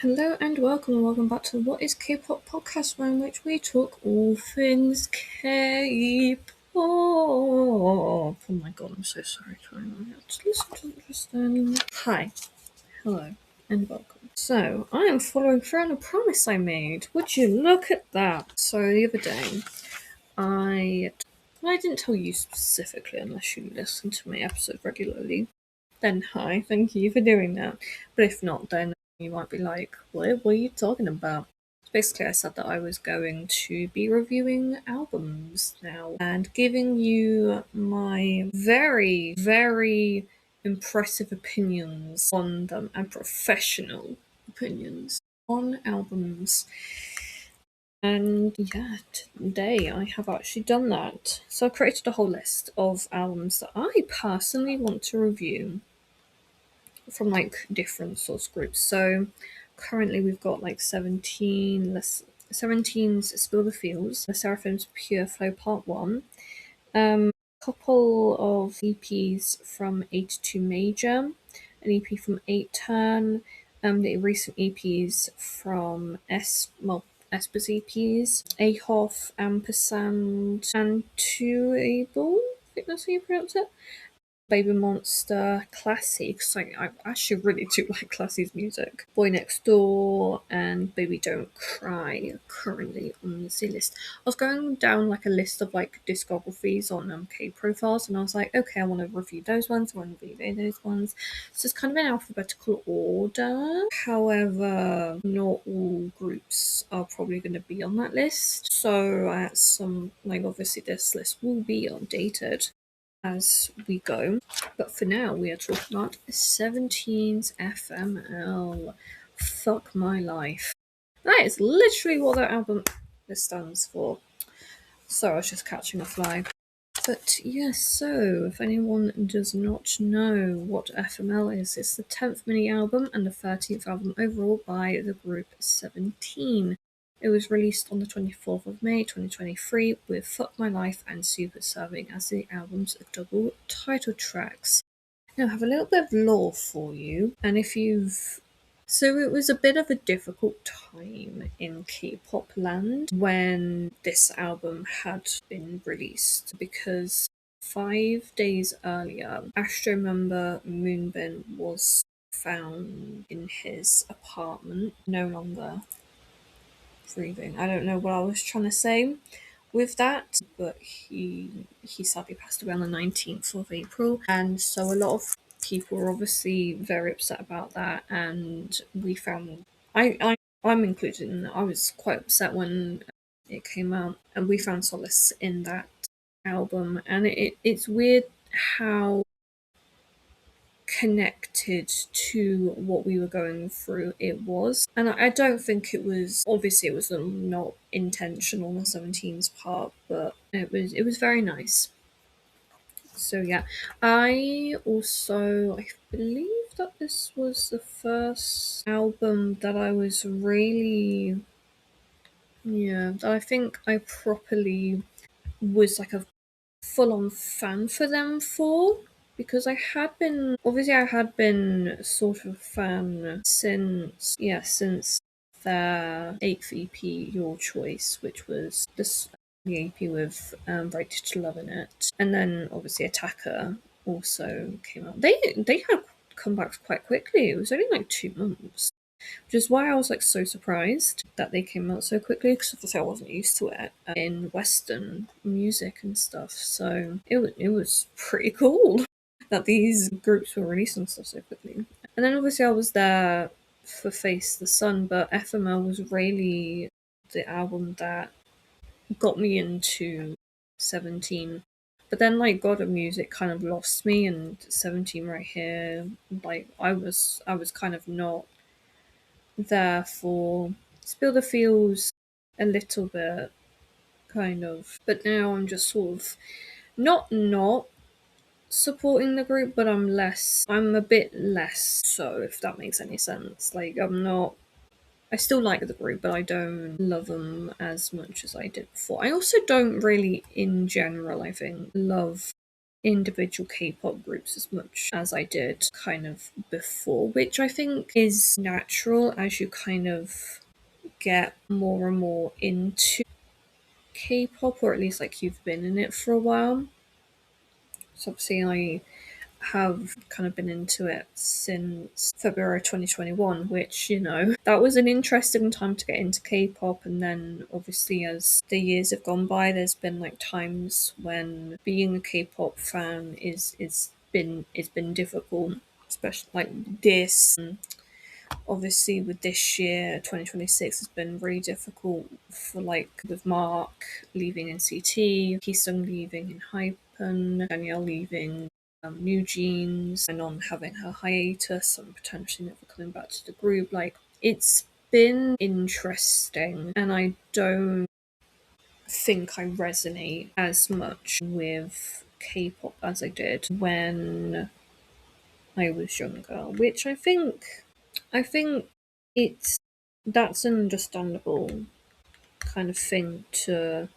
Hello and welcome back to What is K-pop podcast, in which we talk all things K-pop. Oh my god, I'm so sorry. I have to listen to this then. Hi, hello, and welcome. So I am following through on a promise I made. Would you look at that? So the other day, I didn't tell you specifically unless you listen to my episode regularly. Then hi, thank you for doing that. But if not, then you might be like, what are you talking about? Basically, I said that I was going to be reviewing albums now and giving you my very, very impressive opinions on them and professional opinions on albums. And yeah, today I have actually done that. So I created a whole list of albums that I personally want to review from like different source groups. So currently we've got like 17's Spill the Fields, the Seraphim's Pure Flow Part 1, couple of EPs from 82 Major, an EP from 8 Turn, the recent EPs from Esper's EPs, Ahoff, Ampersand, and Two Able, I think that's how you pronounce it. Baby Monster, Classics. I actually really do like Classy's music. Boy Next Door and Baby Don't Cry are currently on the list. I was going down like a list of like discographies on K profiles, and I was like, okay, I want to review those ones. I want to review those ones. So it's kind of in alphabetical order. However, not all groups are probably going to be on that list. So at some like obviously this list will be updated as we go. But for now, we are talking about 17's FML. Fuck My Life. That is literally what that album stands for. So I was just catching a fly. But yes, so if anyone does not know what FML is, it's the 10th mini album and the 13th album overall by the group 17. It was released on the 24th of May 2023 with Fuck My Life and Super serving as the album's double title tracks. Now I have a little bit of lore for you, and if you've so it was a bit of a difficult time in K-pop land when this album had been released because 5 days earlier, Astro member Moonbin was found in his apartment, no longer breathing. I don't know what I was trying to say with that, but he sadly passed away on the 19th of April, and so a lot of people were obviously very upset about that, and we found I'm included in that. I was quite upset when it came out, and we found solace in that album, and it's weird how connected to what we were going through it was, and I don't think it was, obviously it was not intentional on the 17's part, but it was very nice. So yeah, I believe that this was the first album that I was really, yeah, that I think I properly was like a full-on fan for them for, because I had been sort of a fan since their 8th EP, Your Choice, which was the EP with Right to Love in it, and then obviously Attacker also came out. They had come back quite quickly. It was only like 2 months, which is why I was like so surprised that they came out so quickly, because obviously I wasn't used to it in Western music and stuff. So it was pretty cool that these groups were releasing stuff so quickly. And then obviously I was there for Face the Sun, but FML was really the album that got me into 17. But then like God of Music kind of lost me, and 17 right here, like I was kind of not there for Spill the Fields a little bit, kind of. But now I'm just sort of not supporting the group, but I'm a bit less so, if that makes any sense. Like I still like the group, but I don't love them as much as I did before. I also don't really, in general, I think, love individual K-pop groups as much as I did kind of before, which I think is natural as you kind of get more and more into K-pop, or at least like you've been in it for a while. So obviously I have kind of been into it since February 2021, which, that was an interesting time to get into K-pop. And then obviously as the years have gone by, there's been like times when being a K-pop fan is been difficult, especially like this. Obviously with this year 2026 has been really difficult for, like, with Mark leaving NCT, Kisung leaving in Hypen, Danielle leaving New Jeans, and on having her hiatus and potentially never coming back to the group. Like, it's been interesting, and I don't think I resonate as much with K-pop as I did when I was younger, which I think it's that's an understandable kind of thing to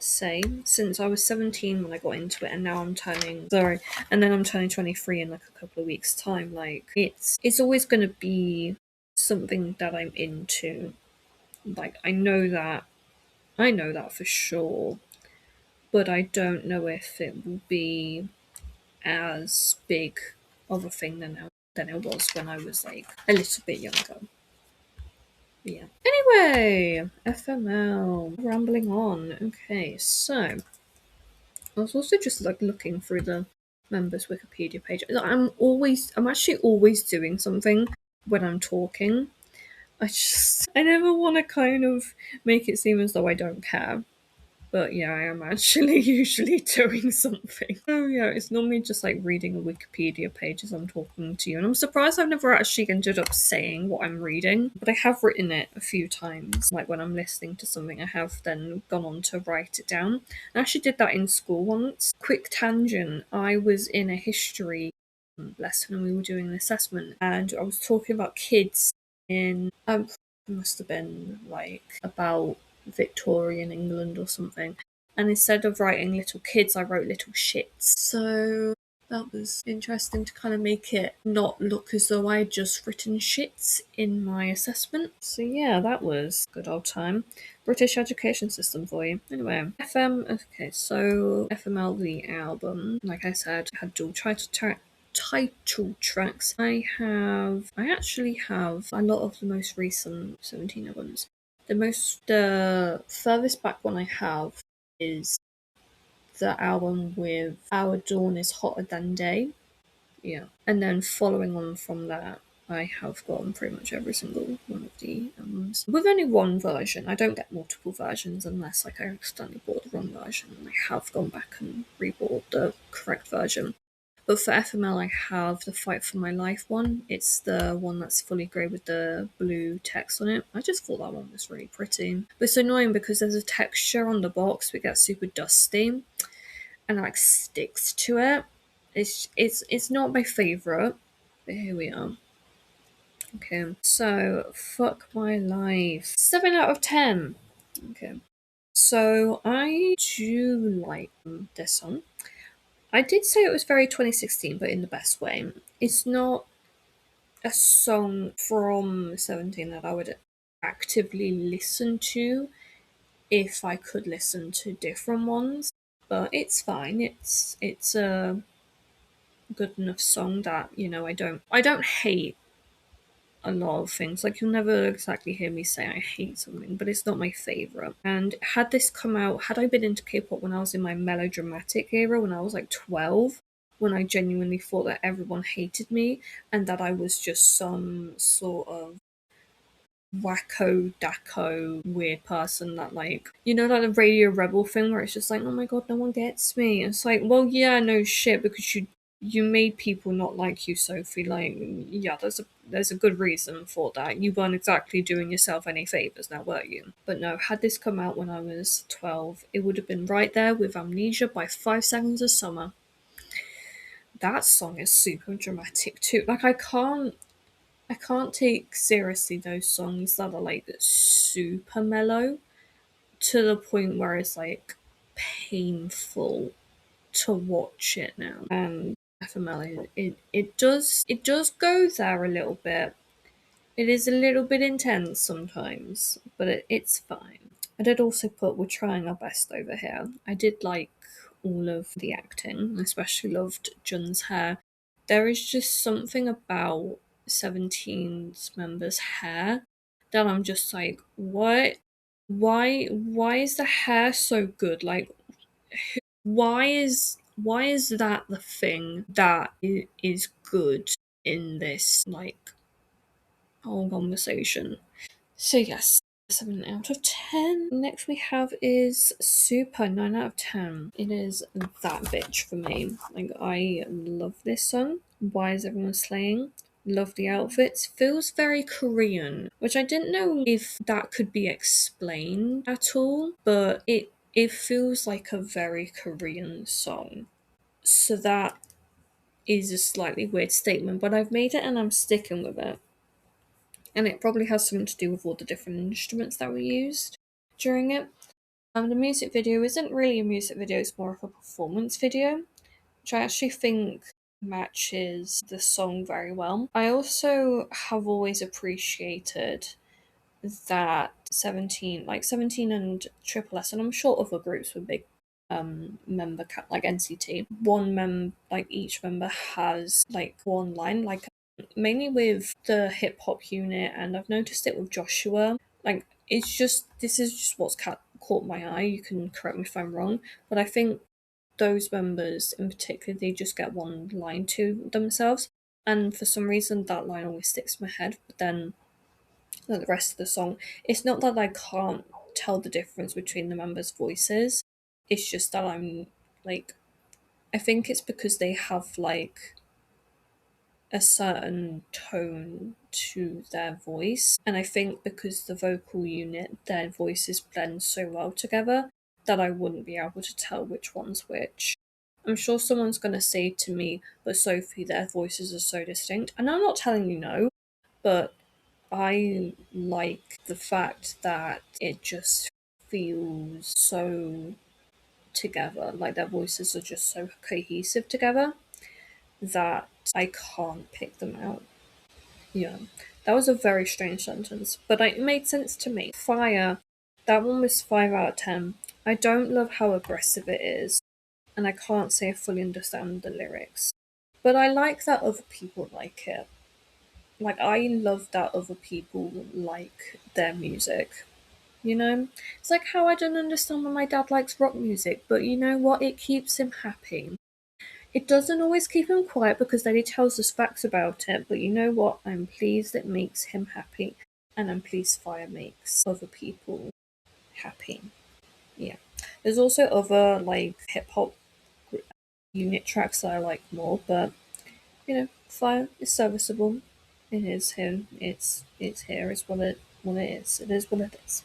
say, since I was 17 when I got into it, and now I'm turning 23 in like a couple of weeks time. Like, it's always going to be something that I'm into. Like, I know that for sure, but I don't know if it will be as big of a thing than it was when I was like a little bit younger. Yeah. Anyway, FML. Rambling on. Okay, so I was also just like looking through the members Wikipedia page. I'm actually always doing something when I'm talking. I never want to kind of make it seem as though I don't care. But yeah, I am actually usually doing something. Oh yeah, it's normally just like reading a Wikipedia page as I'm talking to you. And I'm surprised I've never actually ended up saying what I'm reading. But I have written it a few times. Like when I'm listening to something, I have then gone on to write it down. I actually did that in school once. Quick tangent, I was in a history lesson and we were doing an assessment, and I was talking about kids in it must have been like about Victorian England or something. And instead of writing little kids, I wrote little shits. So that was interesting to kind of make it not look as though I had just written shits in my assessment. So yeah, that was a good old time. British education system for you. Anyway, okay, so FML the album, like I said, had dual title tracks. I actually have a lot of the most recent 17 albums. The furthest back one I have is the album with Our Dawn is Hotter Than Day. Yeah. And then following on from that, I have gotten pretty much every single one of the albums. With only one version. I don't get multiple versions unless like I accidentally bought the wrong version and I have gone back and rebought the correct version. But for FML, I have the Fight for My Life one. It's the one that's fully grey with the blue text on it. I just thought that one was really pretty. But it's annoying because there's a texture on the box that gets super dusty and like sticks to it. It's not my favourite, but here we are. Okay, so Fuck My Life. 7 out of 10. Okay. So I do like this song. I did say it was very 2016, but in the best way. It's not a song from 17 that I would actively listen to if I could listen to different ones, but it's fine. It's a good enough song that, I don't hate a lot of things. Like, you'll never exactly hear me say I hate something, but it's not my favourite. And had I been into K-pop when I was in my melodramatic era, when I was like 12, when I genuinely thought that everyone hated me and that I was just some sort of wacko dacko weird person that, like, like the Radio Rebel thing where it's just like, oh my god, no one gets me. It's like, well, yeah, no shit, because you made people not like you, Sophie. Like, yeah, there's a good reason for that. You weren't exactly doing yourself any favors, now were you? But no, had this come out when I was 12, it would have been right there with Amnesia by 5 Seconds of Summer. That song is super dramatic too. Like, I can't take seriously those songs that are like super mellow to the point where it's like painful to watch it now. And FML, it does go there a little bit. It is a little bit intense sometimes, but it's fine. I did also put we're trying our best over here. I did like all of the acting, I especially loved Jun's hair. There is just something about 17's members' hair that I'm just like, what? Why is the hair so good? Like, why is that the thing that is good in this like whole conversation? So yes, 7 out of 10. Next we have is Super, 9 out of 10. It is that bitch for me. Like, I love this song. Why is everyone slaying? Love the outfits. Feels very Korean, which I didn't know if that could be explained at all, but it feels like a very Korean song. So that is a slightly weird statement, but I've made it and I'm sticking with it. And it probably has something to do with all the different instruments that were used during it. The music video isn't really a music video, it's more of a performance video, which I actually think matches the song very well. I also have always appreciated that 17, like 17 and Triple S, and I'm sure other groups with big member cap like NCT, like each member has like one line, like mainly with the hip hop unit, and I've noticed it with Joshua. Like, it's just, this is just what's caught my eye. You can correct me if I'm wrong, but I think those members in particular, they just get one line to themselves, and for some reason that line always sticks in my head. But then the rest of the song, it's not that I can't tell the difference between the members' voices. It's just that I'm like, I think it's because they have like a certain tone to their voice, and I think because the vocal unit, their voices blend so well together that I wouldn't be able to tell which one's which. I'm sure someone's gonna say to me, but Sophie, their voices are so distinct, and I'm not telling you no, but I like the fact that it just feels so together, like their voices are just so cohesive together that I can't pick them out. Yeah, that was a very strange sentence, but it made sense to me. Fire, that one was 5 out of 10. I don't love how aggressive it is, and I can't say I fully understand the lyrics, but I like that other people like it. Like, I love that other people like their music. You know? It's like how I don't understand when my dad likes rock music, but you know what? It keeps him happy. It doesn't always keep him quiet because then he tells us facts about it, but you know what? I'm pleased it makes him happy. And I'm pleased Fire makes other people happy. Yeah. There's also other like hip hop unit tracks that I like more, but you know, Fire is serviceable. It is him. It's here. It's what it is. It is what it is.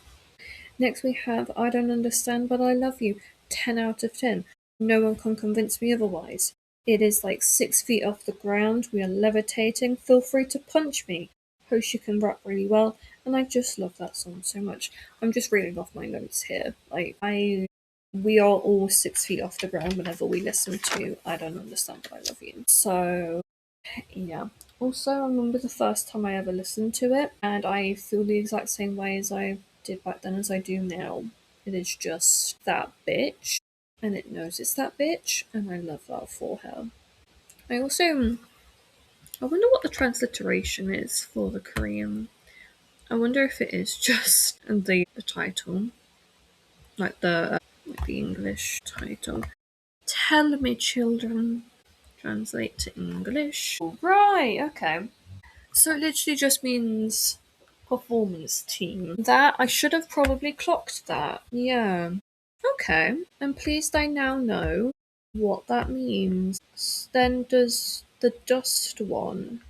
Next we have I Don't Understand But I Love You, 10 out of 10. No one can convince me otherwise. It is like 6 feet off the ground, we are levitating, feel free to punch me. Hoshi can rap really well, and I just love that song so much. I'm just reading off my notes here. We are all 6 feet off the ground whenever we listen to I Don't Understand But I Love You. So yeah. Also, I remember the first time I ever listened to it, and I feel the exact same way as I did back then as I do now. It is just that bitch, and it knows it's that bitch, and I love that for her. I also, I wonder what the transliteration is for the Korean. I wonder if it is just the title, like the English title. Tell me, children. Translate to English. Right. Okay. So it literally just means performance team. That I should have probably clocked that. Yeah. Okay. I'm pleased I now know what that means. Then does the dust one?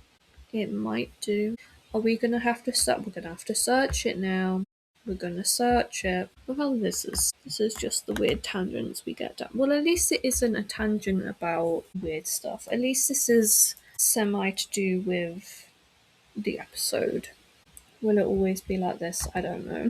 It might do. Are we gonna have to search? We're gonna have to search it now. We're gonna search it. Well, this is just the weird tangents we get down. Well, at least it isn't a tangent about weird stuff. At least this is semi to do with the episode. Will it always be like this? I don't know.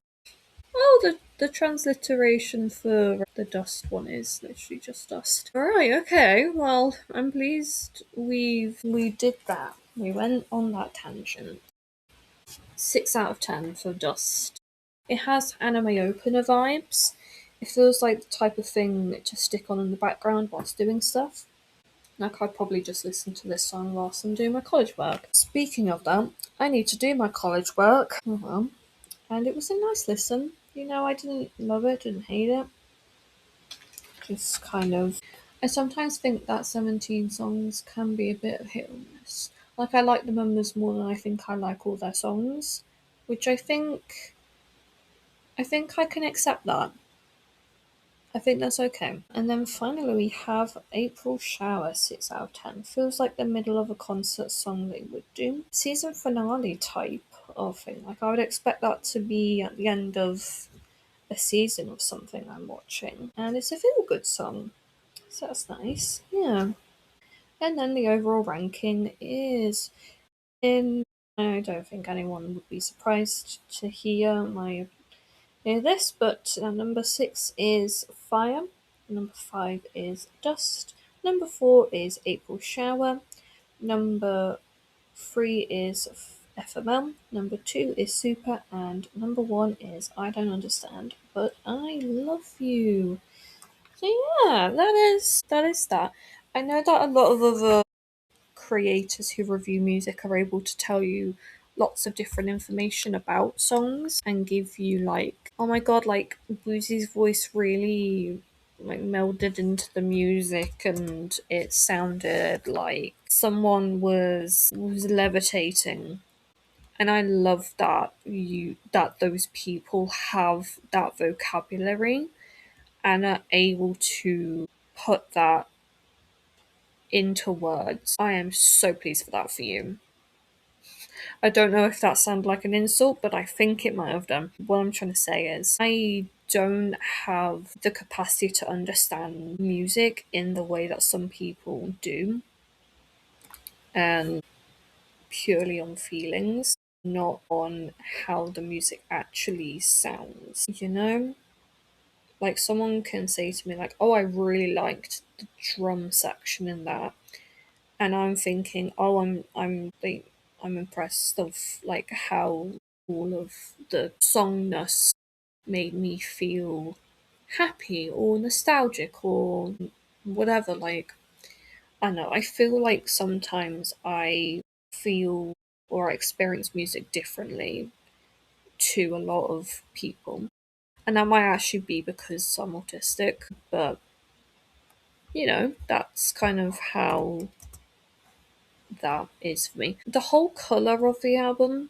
Oh, The transliteration for the dust one is literally just dust. Alright, okay. Well, I'm pleased we did that. We went on that tangent. 6 out of 10 for dust. It has anime opener vibes. It feels like the type of thing to stick on in the background whilst doing stuff. Like, I'd probably just listen to this song whilst I'm doing my college work. Speaking of that, I need to do my college work. Oh well. And it was a nice listen. You know, I didn't love it, didn't hate it. Just kind of. I sometimes think that 17 songs can be a bit of hit or miss. Like, I like the members more than I think I like all their songs, which I think I can accept that. I think that's okay. And then finally we have April Shower 6 out of 10. Feels like the middle of a concert song they would do. Season finale type of thing. Like, I would expect that to be at the end of a season of something I'm watching. And it's a feel good song. So that's nice. Yeah. And then the overall ranking is in. I don't think anyone would be surprised to hear this, but number 6 is Fire, number 5 is Dust, number 4 is April Shower, number 3 is FML, number 2 is Super, and number 1 is I Don't Understand, but I Love You. So yeah, that is that. I know that a lot of other creators who review music are able to tell you lots of different information about songs and give you like, oh my god, like Woozy's voice really like melded into the music and it sounded like someone was levitating. And I love that those people have that vocabulary and are able to put that into words. I am so pleased for that for you. I don't know if that sounded like an insult, but I think it might have done. What I'm trying to say is, I don't have the capacity to understand music in the way that some people do, and purely on feelings, not on how the music actually sounds. You know? Like, someone can say to me, like, oh, I really liked the drum section in that, and I'm thinking, oh, I'm impressed of like how all of the songness made me feel happy or nostalgic or whatever. Like, I don't know, I feel like sometimes I feel or experience music differently to a lot of people, and that might actually be because I'm autistic, but that's kind of how that is for me. The whole colour of the album,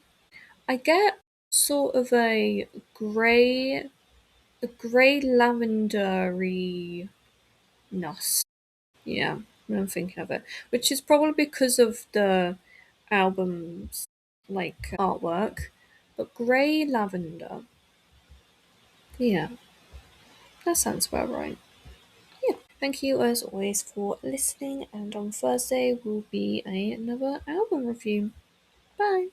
I get sort of a grey lavendery ness. Yeah, when I'm thinking of it, which is probably because of the album's like artwork, but grey lavender. Yeah, that sounds about right. Yeah, thank you as always for listening, and on Thursday will be another album review. Bye.